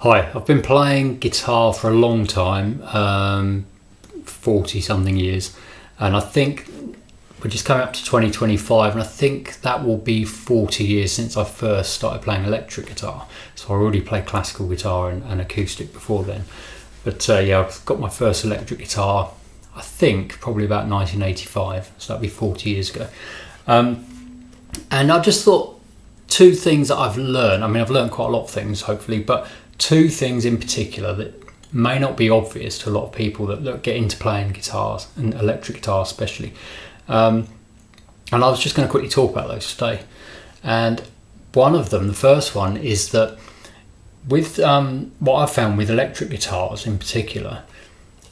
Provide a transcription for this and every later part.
Hi, I've been playing guitar for a long time, 40 something years, and I think we're just coming up to 2025, and I think that will be 40 years since I first started playing electric guitar. So I already played classical guitar and acoustic before then, but yeah, I've got my first electric guitar, I think probably about 1985, so that'd be 40 years ago. And I just thought two things that I've learned, I've learned quite a lot of things hopefully, but two things in particular that may not be obvious to a lot of people that get into playing guitars, and electric guitars especially. And I was just going to quickly talk about those today. And one of them, the first one, is that with what I've found with electric guitars in particular,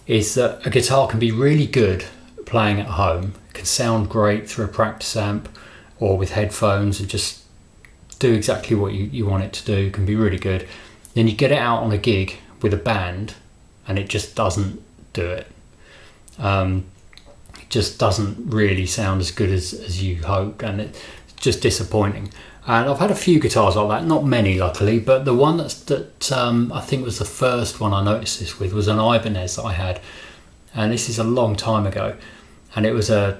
is that a guitar can be really good playing at home. It can sound great through a practice amp or with headphones and just do exactly what you want it to do. It can be really good. Then you get it out on a gig with a band and it just doesn't do it. It just doesn't really sound as good as you hoped, and it's just disappointing. And I've had a few guitars like that, not many luckily, but the one that I think was the first one I noticed this with was an Ibanez that I had, and this is a long time ago, and it was I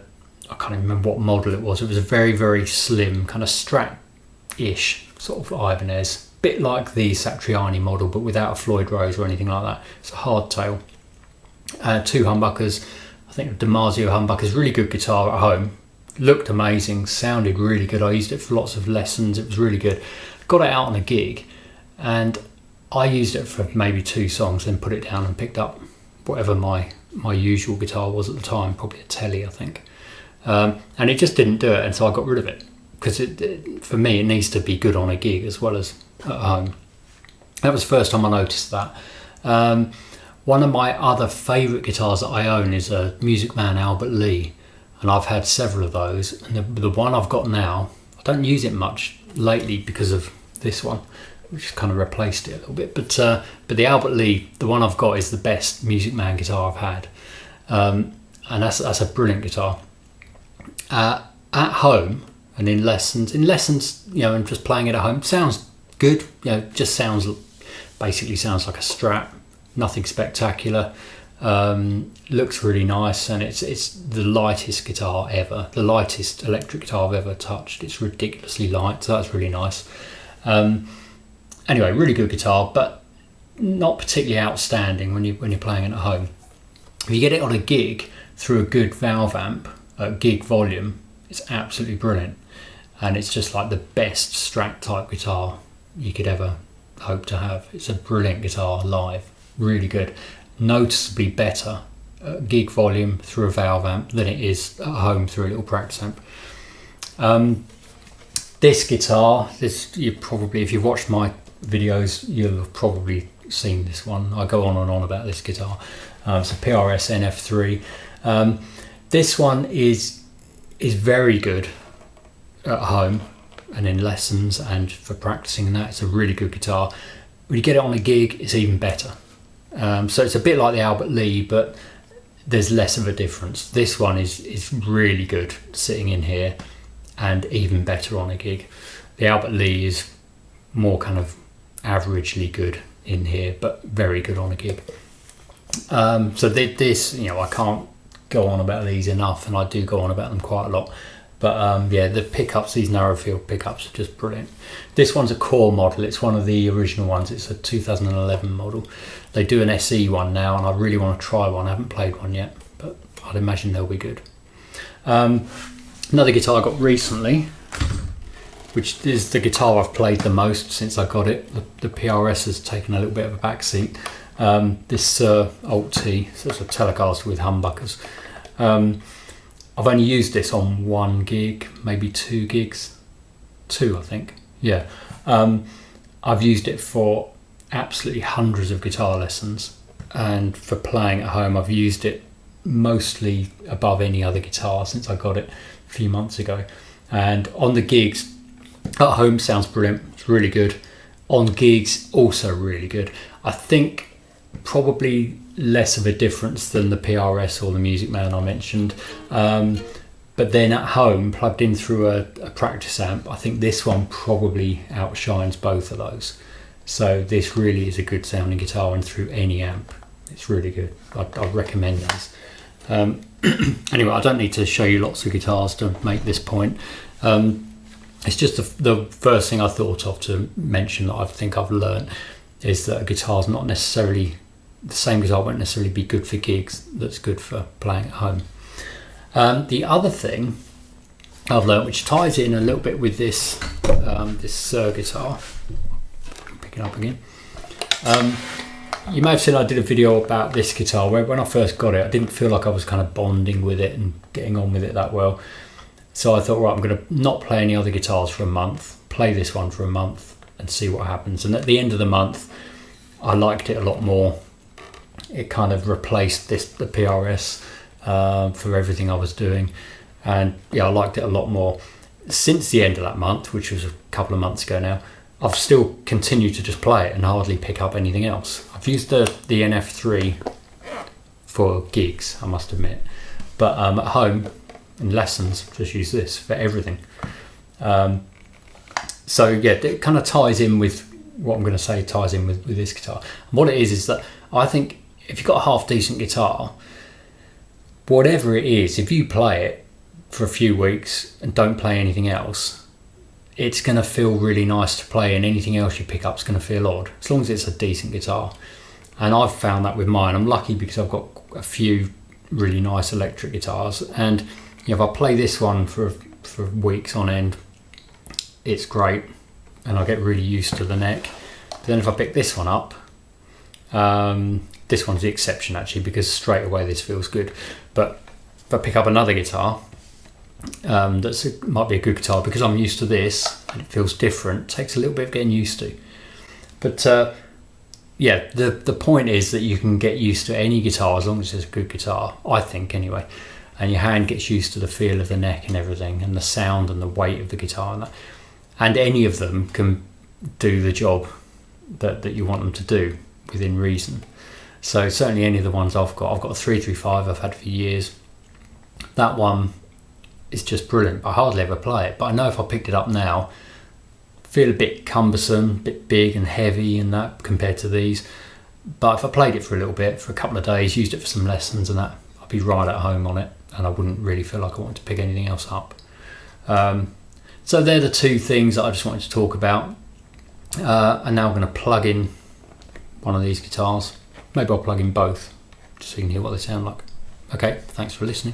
can't even remember what model it was. It was a very, very slim kind of Strat-ish sort of Ibanez, bit like the Satriani model but without a Floyd Rose or anything like that. It's a hardtail, two humbuckers, I think DiMarzio humbuckers, really good guitar at home, looked amazing, sounded really good. I used it for lots of lessons, it was really good. Got it out on a gig and I used it for maybe 2 songs, then put it down and picked up whatever my usual guitar was at the time, probably a Tele I think, and it just didn't do it, and so I got rid of it, because for me it needs to be good on a gig as well as at home. That was the first time I noticed that. One of my other favourite guitars that I own is a Music Man Albert Lee, and I've had several of those, and the one I've got now, I don't use it much lately because of this one, which kind of replaced it a little bit, but the Albert Lee, the one I've got, is the best Music Man guitar I've had, and that's a brilliant guitar. At home and in lessons, and just playing it at home, sounds good, just basically sounds like a Strat, nothing spectacular. Looks really nice, and it's the lightest guitar ever, the lightest electric guitar I've ever touched. It's ridiculously light, so that's really nice. Anyway, really good guitar, but not particularly outstanding when you're playing it at home. If you get it on a gig through a good valve amp at gig volume, it's absolutely brilliant, and it's just like the best Strat type guitar you could ever hope to have. It's a brilliant guitar live, really good, noticeably better at gig volume through a valve amp than it is at home through a little practice amp. This guitar, you probably, if you've watched my videos, you'll have probably seen this one. I go on and on about this guitar. It's a PRS NF3. This one is very good at home and in lessons and for practicing, and that it's a really good guitar. When you get it on a gig, it's even better. So it's a bit like the Albert Lee, but there's less of a difference. This one is really good sitting in here and even better on a gig. The Albert Lee is more kind of averagely good in here, but very good on a gig. So this, I can't go on about these enough, and I do go on about them quite a lot. But yeah, the pickups, these narrow field pickups, are just brilliant. This one's a core model. It's one of the original ones. It's a 2011 model. They do an SE one now, and I really want to try one. I haven't played one yet, but I'd imagine they'll be good. Another guitar I got recently, which is the guitar I've played the most since I got it. The PRS has taken a little bit of a backseat. This Alt T, so it's a Telecaster with humbuckers. I've only used this on 1 gig, maybe 2 gigs. 2, I think. Yeah. I've used it for absolutely hundreds of guitar lessons, and for playing at home I've used it mostly above any other guitar since I got it a few months ago. And on the gigs, at home sounds brilliant, it's really good. On gigs, also really good. I think probably less of a difference than the PRS or the Music Man I mentioned, but then at home, plugged in through a practice amp, I think this one probably outshines both of those. So this really is a good sounding guitar, and through any amp, it's really good. I'd recommend this. Anyway, I don't need to show you lots of guitars to make this point. It's just the first thing I thought of to mention that I think I've learned is that a guitar's not necessarily, the same guitar won't necessarily be good for gigs that's good for playing at home. The other thing I've learned, which ties in a little bit with this guitar, pick it up again. You may have seen I did a video about this guitar where when I first got it, I didn't feel like I was kind of bonding with it and getting on with it that well. So I thought, right, I'm going to not play any other guitars for a month, play this one for a month and see what happens. And at the end of the month, I liked it a lot more. It kind of replaced the PRS for everything I was doing. And yeah, I liked it a lot more. Since the end of that month, which was a couple of months ago now, I've still continued to just play it and hardly pick up anything else. I've used the NF3 for gigs, I must admit. But at home, in lessons, just use this for everything. So yeah, it kind of ties in with what I'm going to say, ties in with this guitar. And what it is that I think if you've got a half decent guitar, whatever it is, if you play it for a few weeks and don't play anything else, it's going to feel really nice to play, and anything else you pick up is going to feel odd, as long as it's a decent guitar. And I've found that with mine. I'm lucky because I've got a few really nice electric guitars, and if I play this one for weeks on end, it's great, and I get really used to the neck. But then if I pick this one up, this one's the exception actually, because straight away this feels good. But if I pick up another guitar, might be a good guitar, because I'm used to this and it feels different, it takes a little bit of getting used to. But yeah, the point is that you can get used to any guitar as long as it's a good guitar, I think anyway. And your hand gets used to the feel of the neck and everything, and the sound and the weight of the guitar and that. And any of them can do the job that you want them to do within reason. So certainly any of the ones I've got a 335 I've had for years. That one is just brilliant. I hardly ever play it, but I know if I picked it up now, feel a bit cumbersome, a bit big and heavy and that compared to these. But if I played it for a little bit, for a couple of days, used it for some lessons and that, I'd be right at home on it, and I wouldn't really feel like I wanted to pick anything else up. So they're the two things that I just wanted to talk about. And now I'm going to plug in one of these guitars. Maybe I'll plug in both, just so you can hear what they sound like. Okay, thanks for listening.